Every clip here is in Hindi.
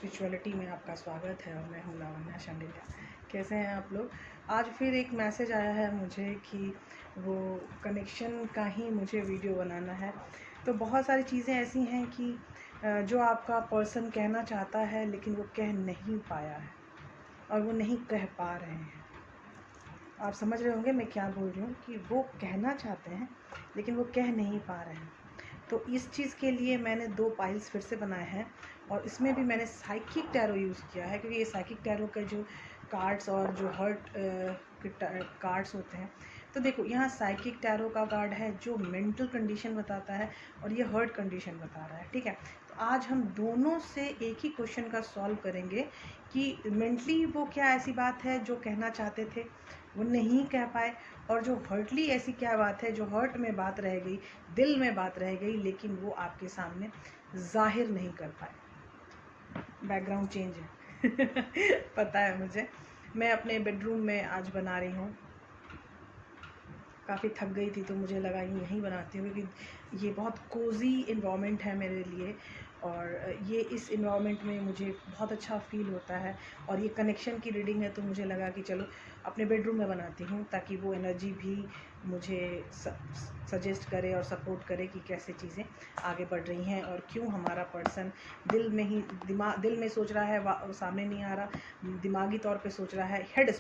स्पिरिचुअलिटी में आपका स्वागत है और मैं हूँ लावण्या शांडिल्य। कैसे हैं आप लोग। आज फिर एक मैसेज आया है मुझे कि वो कनेक्शन का ही मुझे वीडियो बनाना है। तो बहुत सारी चीज़ें ऐसी हैं कि जो आपका पर्सन कहना चाहता है लेकिन वो कह नहीं पाया है और वो नहीं कह पा रहे हैं। आप समझ रहे होंगे मैं क्या बोल रही हूँ कि वो कहना चाहते हैं लेकिन वो कह नहीं पा रहे हैं। तो इस चीज़ के लिए मैंने 2 पाइल्स फिर से बनाए हैं और इसमें भी मैंने साइकिक टैरो यूज़ किया है, क्योंकि ये साइकिक टैरो के जो कार्ड्स और जो हर्ट कार्ड्स होते हैं। तो देखो यहाँ साइकिक टैरो का कार्ड है जो मेंटल कंडीशन बताता है और ये हर्ट कंडीशन बता रहा है, ठीक है। तो आज हम दोनों से एक ही क्वेश्चन का सॉल्व करेंगे कि मेंटली वो क्या ऐसी बात है जो कहना चाहते थे वो नहीं कह पाए, और जो हर्टली ऐसी क्या बात है जो हर्ट में बात रह गई, दिल में बात रह गई, लेकिन वो आपके सामने जाहिर नहीं कर पाए। बैकग्राउंड चेंज है पता है मुझे। मैं अपने बेडरूम में आज बना रही हूँ, काफ़ी थक गई थी तो मुझे लगा यहीं बनाती हूँ, क्योंकि ये बहुत कोज़ी इन्वामेंट है मेरे लिए और ये इस इन्वामेंट में मुझे बहुत अच्छा फ़ील होता है। और ये कनेक्शन की रीडिंग है तो मुझे लगा कि चलो अपने बेडरूम में बनाती हूँ ताकि वो एनर्जी भी मुझे सजेस्ट करे और सपोर्ट करे कि कैसे चीज़ें आगे बढ़ रही हैं और क्यों हमारा पर्सन दिल में सोच रहा है, सामने नहीं आ रहा, दिमागी तौर पे सोच रहा है, हेड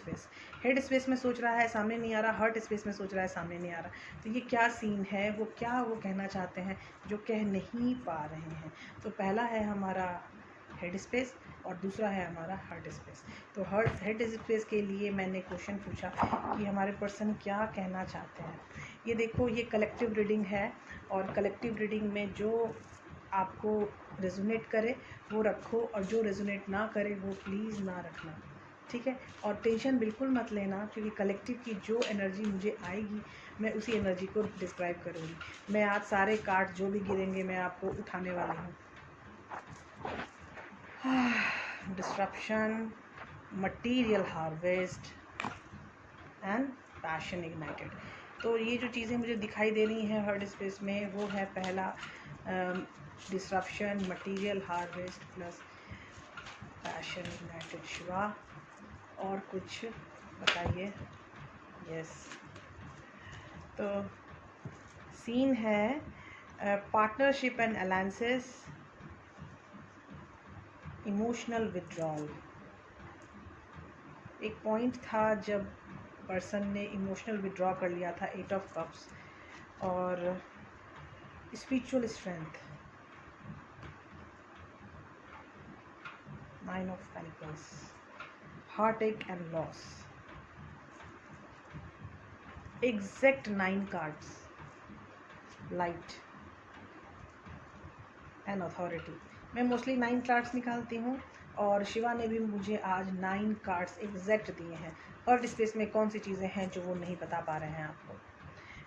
स्पेस में सोच रहा है, सामने नहीं आ रहा, हार्ट स्पेस में सोच रहा है, सामने नहीं आ रहा। तो ये क्या सीन है, वो कहना चाहते हैं जो कह नहीं पा रहे हैं। तो पहला है हमारा हेड स्पेस और दूसरा है हमारा हार्ट स्पेस। तो हेड स्पेस के लिए मैंने क्वेश्चन पूछा कि हमारे पर्सन क्या कहना चाहते हैं। ये देखो, ये कलेक्टिव रीडिंग है और कलेक्टिव रीडिंग में जो आपको रेजोनेट करे वो रखो और जो रेजोनेट ना करे वो प्लीज़ ना रखना, ठीक है। और टेंशन बिल्कुल मत लेना, क्योंकि कलेक्टिव की जो एनर्जी मुझे आएगी मैं उसी एनर्जी को डिस्क्राइब करूँगी। मैं आज सारे कार्ड जो भी गिरेंगे मैं आपको उठाने वाली हूँ। Disruption, material harvest and passion ignited. तो ये जो चीज़ें मुझे दिखाई दे रही हैं हार्ट स्पेस में, वो है पहला disruption, material harvest plus passion ignited. Shiva, और कुछ बताइए। यस, तो सीन है partnership and alliances, emotional withdrawal. एक पॉइंट था जब पर्सन ने इमोशनल विड्रॉ कर लिया था, 8 ऑफ कप्स, और spiritual strength, 9 of pentacles, heartache and loss. Exact 9 cards, light and authority. मैं मोस्टली 9 कार्ड्स निकालती हूँ और शिवा ने भी मुझे आज 9 कार्ड्स एग्जैक्ट दिए हैं। हर्ट स्पेस में कौन सी चीज़ें हैं जो वो नहीं बता पा रहे हैं आपको।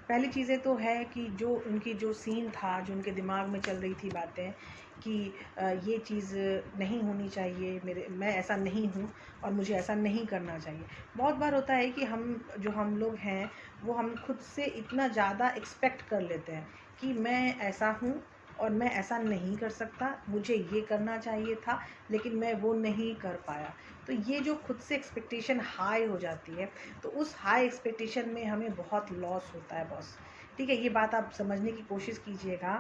पहली चीज़ें तो है कि जो उनकी जो सीन था, जो उनके दिमाग में चल रही थी बातें कि ये चीज़ नहीं होनी चाहिए, मैं ऐसा नहीं हूँ और मुझे ऐसा नहीं करना चाहिए। बहुत बार होता है कि हम लोग हैं वो हम खुद से इतना ज़्यादा एक्सपेक्ट कर लेते हैं कि मैं ऐसा हूँ और मैं ऐसा नहीं कर सकता, मुझे ये करना चाहिए था लेकिन मैं वो नहीं कर पाया। तो ये जो खुद से एक्सपेक्टेशन हाई हो जाती है, तो उस हाई एक्सपेक्टेशन में हमें बहुत लॉस होता है बॉस, ठीक है। ये बात आप समझने की कोशिश कीजिएगा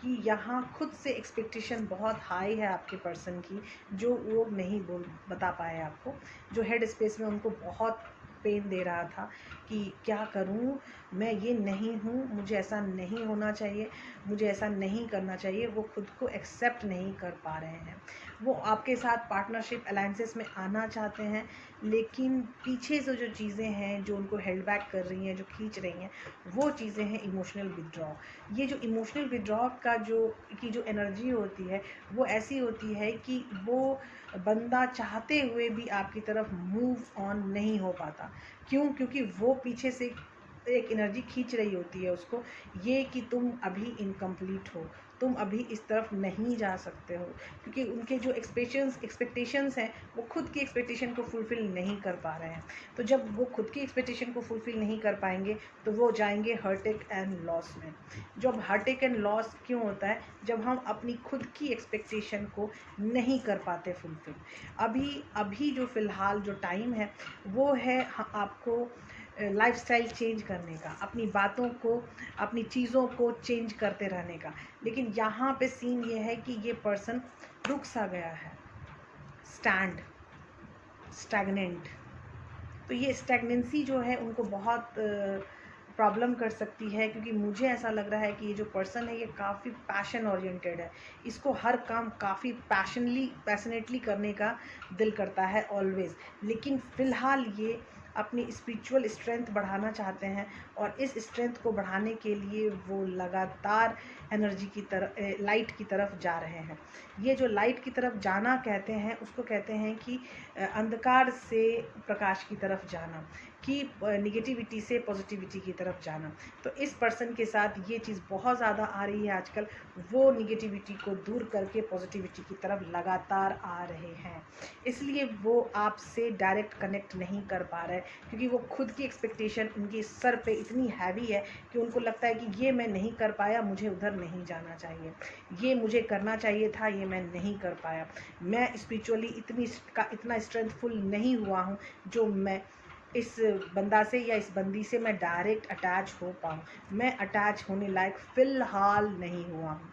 कि यहाँ खुद से एक्सपेक्टेशन बहुत हाई है आपके पर्सन की, जो वो नहीं बता पाए आपको, जो हेड स्पेस में उनको बहुत पेन दे रहा था कि क्या करूं, मैं ये नहीं हूं, मुझे ऐसा नहीं होना चाहिए, मुझे ऐसा नहीं करना चाहिए। वो खुद को एक्सेप्ट नहीं कर पा रहे हैं। वो आपके साथ पार्टनरशिप अलायंसेस में आना चाहते हैं, लेकिन पीछे से जो चीज़ें हैं जो उनको हेल्ड बैक कर रही हैं, जो खींच रही हैं, वो चीज़ें हैं इमोशनल विड्रॉ। ये जो इमोशनल विड्रॉ का जो एनर्जी होती है वो ऐसी होती है कि वो बंदा चाहते हुए भी आपकी तरफ मूव ऑन नहीं हो पाता। क्यों? क्योंकि वो पीछे से एक एनर्जी खींच रही होती है उसको, ये कि तुम अभी इनकम्प्लीट हो, तुम अभी इस तरफ नहीं जा सकते हो, क्योंकि उनके जो एक्सपेक्टेशंस हैं वो खुद की एक्सपेक्टेशन को फुलफ़िल नहीं कर पा रहे हैं। तो जब वो खुद की एक्सपेक्टेशन को फुलफ़िल नहीं कर पाएंगे तो वो जाएंगे हार्टेक एंड लॉस में। जब हार्टेक एंड लॉस क्यों होता है? जब हम अपनी खुद की एक्सपेक्टेशन को नहीं कर पाते फुलफ़िल। अभी जो फ़िलहाल जो टाइम है वो है आपको लाइफ़स्टाइल चेंज करने का, अपनी बातों को, अपनी चीज़ों को चेंज करते रहने का। लेकिन यहाँ पे सीन ये है कि ये पर्सन रुक सा गया है, स्टैग्नेंट। तो ये स्टैग्नेंसी जो है उनको बहुत प्रॉब्लम कर सकती है, क्योंकि मुझे ऐसा लग रहा है कि ये जो पर्सन है ये काफ़ी पैशन ओरिएंटेड है। इसको हर काम काफ़ी पैशनेटली करने का दिल करता है ऑलवेज़। लेकिन फ़िलहाल ये अपनी स्पिरिचुअल स्ट्रेंथ बढ़ाना चाहते हैं, और इस स्ट्रेंथ को बढ़ाने के लिए वो लगातार एनर्जी की तरफ, लाइट की तरफ जा रहे हैं। ये जो लाइट की तरफ जाना कहते हैं उसको कहते हैं कि अंधकार से प्रकाश की तरफ जाना, कि निगेटिविटी से पॉजिटिविटी की तरफ जाना। तो इस पर्सन के साथ ये चीज़ बहुत ज़्यादा आ रही है आजकल। वो निगेटिविटी को दूर करके पॉजिटिविटी की तरफ लगातार आ रहे हैं, इसलिए वो आपसे डायरेक्ट कनेक्ट नहीं कर पा रहे, क्योंकि वो खुद की एक्सपेक्टेशन उनके सर पे इतनी हैवी है कि उनको लगता है कि ये मैं नहीं कर पाया, मुझे उधर नहीं जाना चाहिए, ये मुझे करना चाहिए था, ये मैं नहीं कर पाया, मैं स्पिरिचुअली इतना स्ट्रेंथफुल नहीं हुआ हूँ जो मैं इस बंदा से या इस बंदी से मैं डायरेक्ट अटैच हो पाऊँ। मैं अटैच होने लायक फ़िलहाल नहीं हुआ हूँ।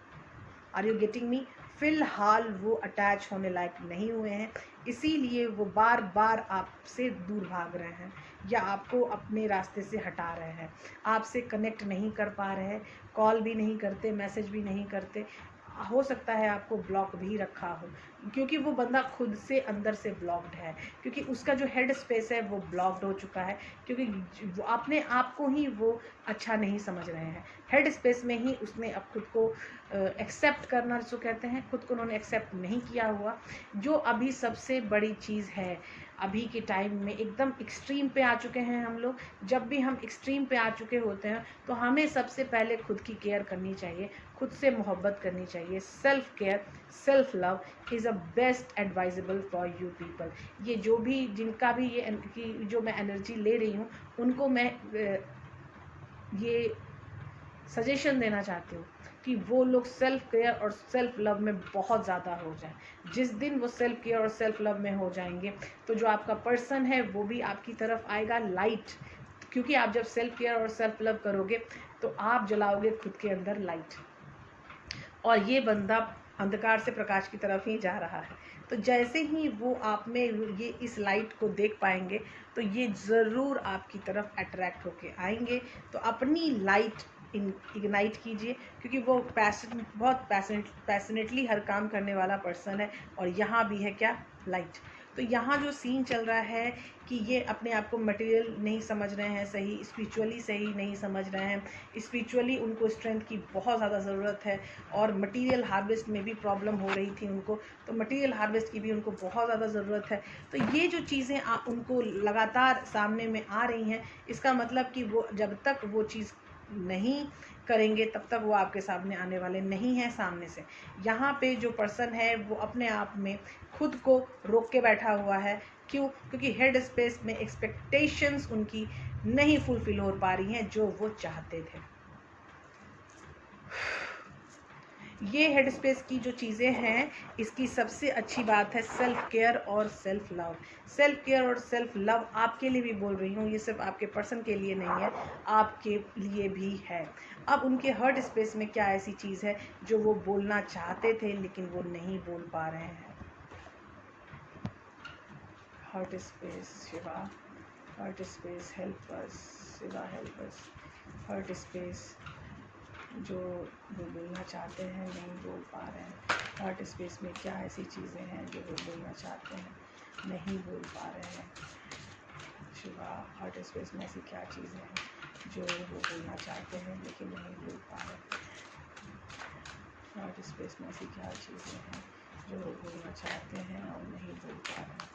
Are you getting me? फ़िलहाल वो अटैच होने लायक नहीं हुए हैं, इसीलिए वो बार बार आपसे दूर भाग रहे हैं या आपको अपने रास्ते से हटा रहे हैं, आपसे कनेक्ट नहीं कर पा रहे हैं, कॉल भी नहीं करते, मैसेज भी नहीं करते। हो सकता है आपको ब्लॉक भी रखा हो, क्योंकि वो बंदा खुद से अंदर से ब्लॉक्ड है, क्योंकि उसका जो हेड स्पेस है वो ब्लॉक्ड हो चुका है, क्योंकि अपने आप को ही वो अच्छा नहीं समझ रहे हैं। हेड स्पेस में ही उसने अब खुद को एक्सेप्ट करना जो कहते हैं, खुद को उन्होंने एक्सेप्ट नहीं किया हुआ, जो अभी सबसे बड़ी चीज़ है। अभी के टाइम में एकदम एक्सट्रीम पे आ चुके हैं हम लोग। जब भी हम एक्सट्रीम पे आ चुके होते हैं तो हमें सबसे पहले खुद की केयर करनी चाहिए, खुद से मोहब्बत करनी चाहिए। Self care, self love is a best advisable for you people. ये जो भी जिनका भी ये जो मैं एनर्जी ले रही हूँ उनको मैं ये सजेशन देना चाहती हूँ कि वो लोग सेल्फ केयर और सेल्फ लव में बहुत ज़्यादा हो जाएं। जिस दिन वो सेल्फ केयर और सेल्फ लव में हो जाएंगे तो जो आपका पर्सन है वो भी आपकी तरफ आएगा लाइट, क्योंकि आप जब सेल्फ केयर और सेल्फ लव करोगे तो आप जलाओगे खुद के अंदर लाइट, और ये बंदा अंधकार से प्रकाश की तरफ ही जा रहा है। तो जैसे ही वो आप में ये इस लाइट को देख पाएंगे तो ये ज़रूर आपकी तरफ अट्रैक्ट होके आएंगे। तो अपनी लाइट इग्नाइट कीजिए, क्योंकि वो बहुत पैशनेटली हर काम करने वाला पर्सन है, और यहाँ भी है क्या? लाइट। तो यहाँ जो सीन चल रहा है कि ये अपने आप को मटेरियल नहीं समझ रहे हैं सही, स्पिरिचुअली सही नहीं समझ रहे हैं। स्पिरिचुअली उनको स्ट्रेंथ की बहुत ज़्यादा ज़रूरत है, और मटेरियल हार्वेस्ट में भी प्रॉब्लम हो रही थी उनको, तो मटेरियल हार्वेस्ट की भी उनको बहुत ज़्यादा ज़रूरत है। तो ये जो चीज़ें उनको लगातार सामने में आ रही हैं, इसका मतलब कि वो जब तक वो चीज़ नहीं करेंगे तब तक वो आपके सामने आने वाले नहीं हैं सामने से। यहाँ पे जो पर्सन है वो अपने आप में खुद को रोक के बैठा हुआ है। क्यों? क्योंकि हेड स्पेस में एक्सपेक्टेशंस उनकी नहीं फुलफिल हो पा रही हैं जो वो चाहते थे। ये हेड स्पेस की जो चीज़ें हैं, इसकी सबसे अच्छी बात है सेल्फ केयर और सेल्फ लव। सेल्फ केयर और सेल्फ लव आपके लिए भी बोल रही हूँ, ये सिर्फ आपके पर्सन के लिए नहीं है, आपके लिए भी है। अब उनके हार्ट स्पेस में क्या ऐसी चीज़ है जो वो बोलना चाहते थे लेकिन वो नहीं बोल पा रहे हैं? Heart space Shiva, heart space help us, Shiva help us. Heart space जो वो बोलना चाहते हैं नहीं बोल पा रहे हैं। हार्ट स्पेस में क्या ऐसी चीज़ें हैं जो वो बोलना चाहते हैं नहीं बोल पा रहे हैं? शिवा, हार्ट स्पेस में ऐसी क्या चीज़ें हैं जो वो बोलना चाहते हैं लेकिन नहीं बोल पा रहे हैं? हार्ट स्पेस में ऐसी क्या चीज़ें हैं जो वो बोलना चाहते हैं और नहीं बोल पा रहे हैं?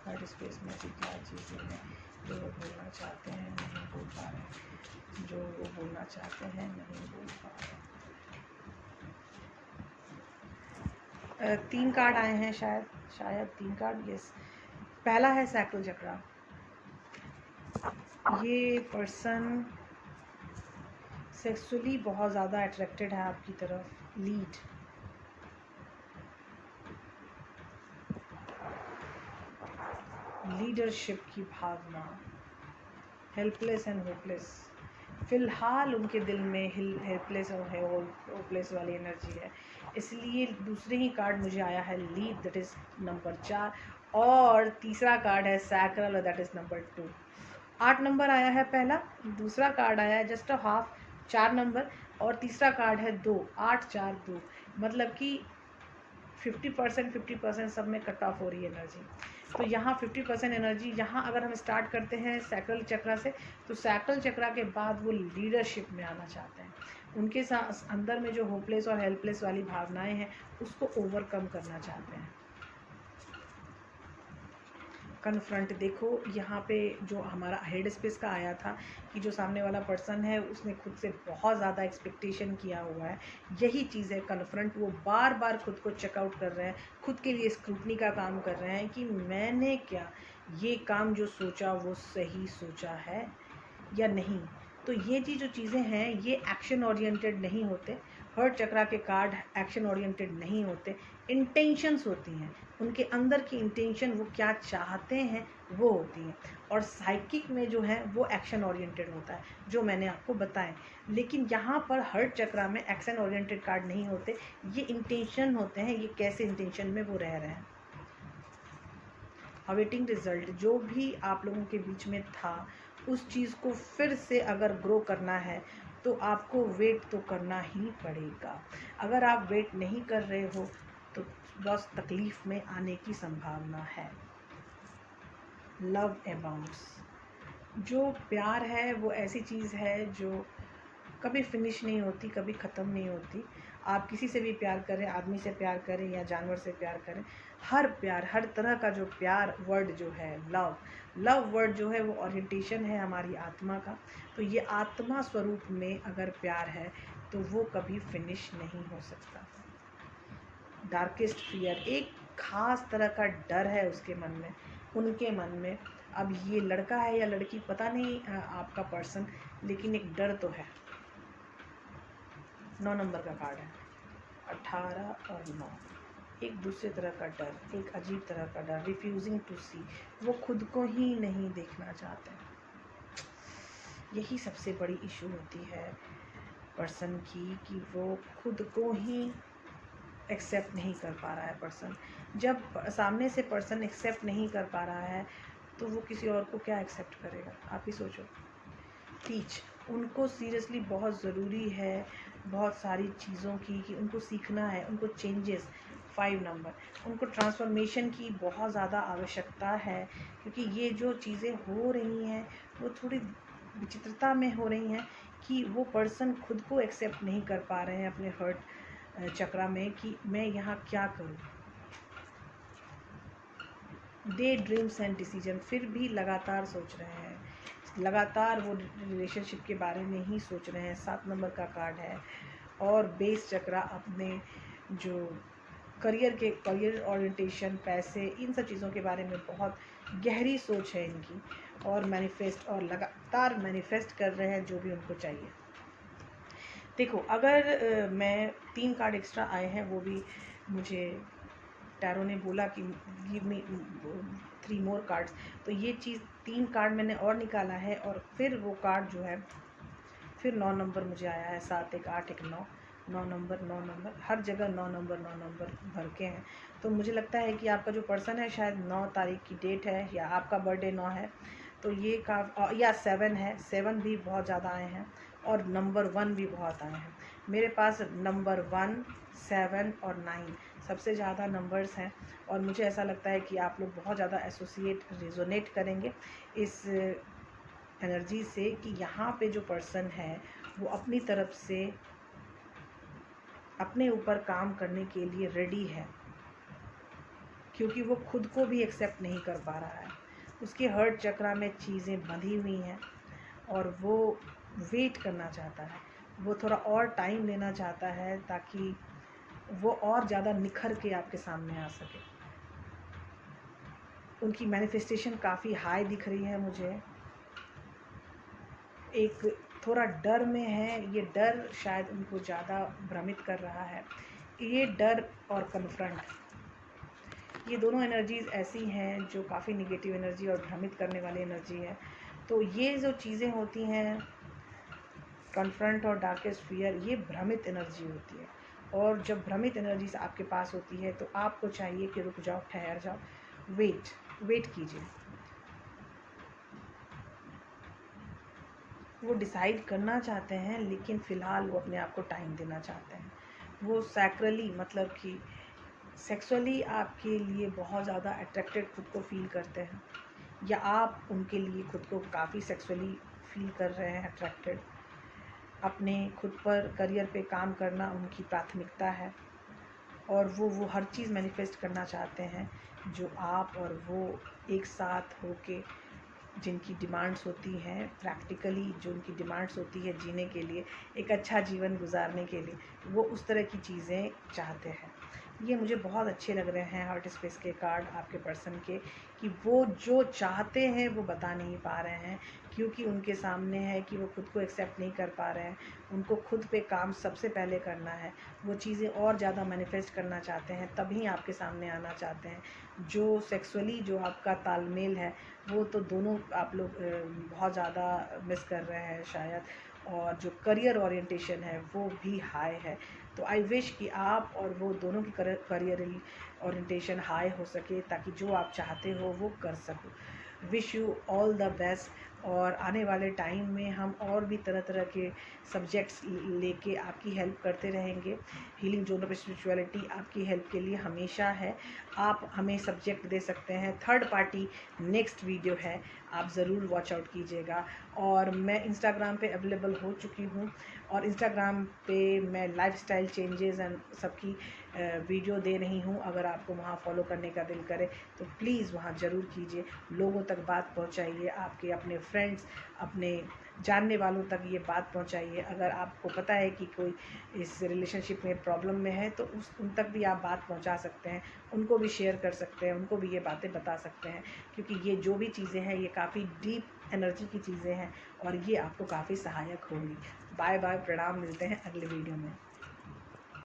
हार्ट स्पेस में ऐसी क्या चीज़ें हैं जो वो बोलना चाहते हैं नहीं बोल पा रहे हैं? जो वो बोलना चाहते हैं नहीं बोल पा रहे हैं। 3 कार्ड आए हैं, शायद 3 कार्ड, यस। पहला है सैक्रल चक्रा। ये पर्सन सेक्सुअली बहुत ज़्यादा अट्रैक्टेड है आपकी तरफ। लीडरशिप की भावना, हेल्पलेस एंड होपलेस। फ़िलहाल उनके दिल में हेल्पलेस और होपलेस वाली एनर्जी है, इसलिए दूसरे ही कार्ड मुझे आया है लीड, दैट इज़ नंबर 4, और तीसरा कार्ड है sacral, that is number 2। 8 number आया है पहला, दूसरा कार्ड आया है जस्ट अ हाफ 4 नंबर, और तीसरा कार्ड है 2, 8 4 2, मतलब कि 50% सब में कट ऑफ हो रही है एनर्जी। तो यहाँ 50% एनर्जी, यहाँ अगर हम स्टार्ट करते हैं सैक्रल चक्रा से, तो सैक्रल चक्रा के बाद वो लीडरशिप में आना चाहते हैं। उनके साथ अंदर में जो होपलेस और हेल्पलेस वाली भावनाएं हैं उसको ओवरकम करना चाहते हैं। कन्फ्रंट, देखो यहाँ पे जो हमारा हेड स्पेस का आया था कि जो सामने वाला पर्सन है उसने खुद से बहुत ज़्यादा एक्सपेक्टेशन किया हुआ है, यही चीज़ है कन्फ्रंट। वो बार बार खुद को चेकआउट कर रहे हैं, खुद के लिए स्क्रूटनी का काम कर रहे हैं कि मैंने क्या ये काम जो सोचा वो सही सोचा है या नहीं। तो ये जो चीज़ें हैं ये एक्शन ओरिएंटेड नहीं होते। हर्ट चक्रा के कार्ड एक्शन ओरिएंटेड नहीं होते, इंटेंशंस होती हैं, उनके अंदर की इंटेंशन, वो क्या चाहते हैं वो होती हैं। और साइकिक में जो है वो एक्शन ओरिएंटेड होता है, जो मैंने आपको बताएं। लेकिन यहाँ पर हर्ट चक्रा में एक्शन ओरिएंटेड कार्ड नहीं होते, ये इंटेंशन होते हैं, ये कैसे इंटेंशन में वो रह रहे हैं। अवेटिंग रिजल्ट, जो भी आप लोगों के बीच में था उस चीज़ को फिर से अगर ग्रो करना है तो आपको वेट तो करना ही पड़ेगा। अगर आप वेट नहीं कर रहे हो तो बस तकलीफ़ में आने की संभावना है। लव अबाउंड्स, जो प्यार है वो ऐसी चीज़ है जो कभी फिनिश नहीं होती, कभी ख़त्म नहीं होती। आप किसी से भी प्यार करें, आदमी से प्यार करें या जानवर से प्यार करें, हर प्यार, हर तरह का जो प्यार वर्ड जो है लव वर्ड जो है वो ओरिएंटेशन है हमारी आत्मा का। तो ये आत्मा स्वरूप में अगर प्यार है तो वो कभी फिनिश नहीं हो सकता। डार्केस्ट फियर, एक ख़ास तरह का डर है उसके मन में, उनके मन में। अब ये लड़का है या लड़की पता नहीं आपका पर्सन, लेकिन एक डर तो है। 9 नंबर का कार्ड है, 18 और 9, एक दूसरे तरह का डर, एक अजीब तरह का डर, रिफ्यूजिंग टू सी, वो खुद को ही नहीं देखना चाहते। यही सबसे बड़ी इशू होती है पर्सन की, कि वो खुद को ही एक्सेप्ट नहीं कर पा रहा है पर्सन। जब सामने से पर्सन एक्सेप्ट नहीं कर पा रहा है तो वो किसी और को क्या एक्सेप्ट करेगा, आप ही सोचो। टीच, उनको सीरियसली बहुत ज़रूरी है बहुत सारी चीज़ों की, कि उनको सीखना है, उनको चेंजेस। 5 नंबर, उनको ट्रांसफॉर्मेशन की बहुत ज़्यादा आवश्यकता है, क्योंकि ये जो चीज़ें हो रही हैं वो थोड़ी विचित्रता में हो रही हैं कि वो पर्सन खुद को एक्सेप्ट नहीं कर पा रहे हैं अपने हर्ट चक्रा में कि मैं यहाँ क्या करूँ। डे ड्रीम्स एंड डिसीजन, फिर भी लगातार सोच रहे हैं, लगातार वो रिलेशनशिप के बारे में ही सोच रहे हैं। 7 नंबर का कार्ड है, और बेस चक्रा अपने जो करियर ओरिएंटेशन, पैसे, इन सब चीज़ों के बारे में बहुत गहरी सोच है इनकी, और मैनिफेस्ट, और लगातार मैनिफेस्ट कर रहे हैं जो भी उनको चाहिए। देखो, अगर मैं 3 कार्ड एक्स्ट्रा आए हैं, वो भी मुझे टैरो ने बोला कि गिव मी 3 मोर कार्ड्स, तो ये चीज़ 3 कार्ड मैंने और निकाला है, और फिर वो कार्ड जो है फिर 9 नंबर मुझे आया है, 7 1 8 1 9, 9 नंबर, हर जगह 9 नंबर भर के हैं। तो मुझे लगता है कि आपका जो पर्सन है, शायद 9 तारीख की डेट है, या आपका बर्थडे 9 है, तो ये या 7 है, 7 भी बहुत ज़्यादा आए हैं, और नंबर 1 भी बहुत आए हैं। मेरे पास नंबर 1, 7 और 9 सबसे ज़्यादा नंबर्स हैं, और मुझे ऐसा लगता है कि आप लोग बहुत ज़्यादा रेजोनेट करेंगे इस एनर्जी से, कि यहाँ पे जो पर्सन है वो अपनी तरफ से अपने ऊपर काम करने के लिए रेडी है, क्योंकि वो खुद को भी एक्सेप्ट नहीं कर पा रहा है। उसके हर्ट चक्रा में चीज़ें बंधी हुई हैं, और वो वेट करना चाहता है, वो थोड़ा और टाइम लेना चाहता है, ताकि वो और ज़्यादा निखर के आपके सामने आ सके। उनकी मैनिफेस्टेशन काफ़ी हाई दिख रही है मुझे। एक थोड़ा डर में है, ये डर शायद उनको ज़्यादा भ्रमित कर रहा है। ये डर और कन्फ्रंट, ये दोनों एनर्जीज़ ऐसी हैं जो काफ़ी निगेटिव एनर्जी और भ्रमित करने वाली एनर्जी है। तो ये जो चीज़ें होती हैं, कन्फ्रंट और डार्केस्ट फियर, ये भ्रमित एनर्जी होती है। और जब भ्रमित एनर्जीज आपके पास होती है तो आपको चाहिए कि रुक जाओ, ठहर जाओ, वेट कीजिए। वो डिसाइड करना चाहते हैं, लेकिन फ़िलहाल वो अपने आप को टाइम देना चाहते हैं। वो सैक्रली, मतलब कि सेक्सुअली आपके लिए बहुत ज़्यादा अट्रैक्टेड खुद को फील करते हैं, या आप उनके लिए खुद को काफ़ी सेक्सुअली फील कर रहे हैं अट्रैक्टेड। अपने खुद पर, करियर पे काम करना उनकी प्राथमिकता है, और वो हर चीज़ मैनिफेस्ट करना चाहते हैं जो आप और वो एक साथ होके, जिनकी डिमांड्स होती हैं प्रैक्टिकली, जो उनकी डिमांड्स होती है जीने के लिए, एक अच्छा जीवन गुजारने के लिए, वो उस तरह की चीज़ें चाहते हैं। ये मुझे बहुत अच्छे लग रहे हैं हार्ट स्पेस के कार्ड आपके पर्सन के, कि वो जो चाहते हैं वो बता नहीं पा रहे हैं, क्योंकि उनके सामने है कि वो खुद को एक्सेप्ट नहीं कर पा रहे हैं। उनको खुद पे काम सबसे पहले करना है, वो चीज़ें और ज़्यादा मैनिफेस्ट करना चाहते हैं, तभी आपके सामने आना चाहते हैं। जो सेक्सुअली जो आपका तालमेल है, वो तो दोनों आप लोग बहुत ज़्यादा मिस कर रहे हैं शायद, और जो करियर ओरिएंटेशन है वो भी हाई है। तो आई विश कि आप और वो दोनों की करियर ओरिएंटेशन हाई हो सके, ताकि जो आप चाहते हो वो कर सको। Wish you all the best. और आने वाले टाइम में हम और भी तरह तरह के सब्जेक्ट्स लेके आपकी हेल्प करते रहेंगे। हीलिंग जोन ऑफ स्पिरिचुअलिटी आपकी हेल्प के लिए हमेशा है। आप हमें सब्जेक्ट दे सकते हैं। थर्ड पार्टी नेक्स्ट वीडियो है, आप ज़रूर वॉच आउट कीजिएगा। और मैं इंस्टाग्राम पे अवेलेबल हो चुकी हूँ, और इंस्टाग्राम पे मैं लाइफस्टाइल चेंजेस एंड सबकी वीडियो दे रही हूँ। अगर आपको वहाँ फॉलो करने का दिल करे तो प्लीज़ वहाँ ज़रूर कीजिए। लोगों तक बात पहुँचाइए, आपके अपने फ्रेंड्स, अपने जानने वालों तक ये बात पहुँचाइए। अगर आपको पता है कि कोई इस रिलेशनशिप में प्रॉब्लम में है, तो उन तक भी आप बात पहुँचा सकते हैं, उनको भी शेयर कर सकते हैं, उनको भी ये बातें बता सकते हैं, क्योंकि ये जो भी चीज़ें हैं ये काफ़ी डीप एनर्जी की चीज़ें हैं, और ये आपको काफ़ी सहायक होंगी। बाय बाय, प्रणाम, मिलते हैं अगले वीडियो में।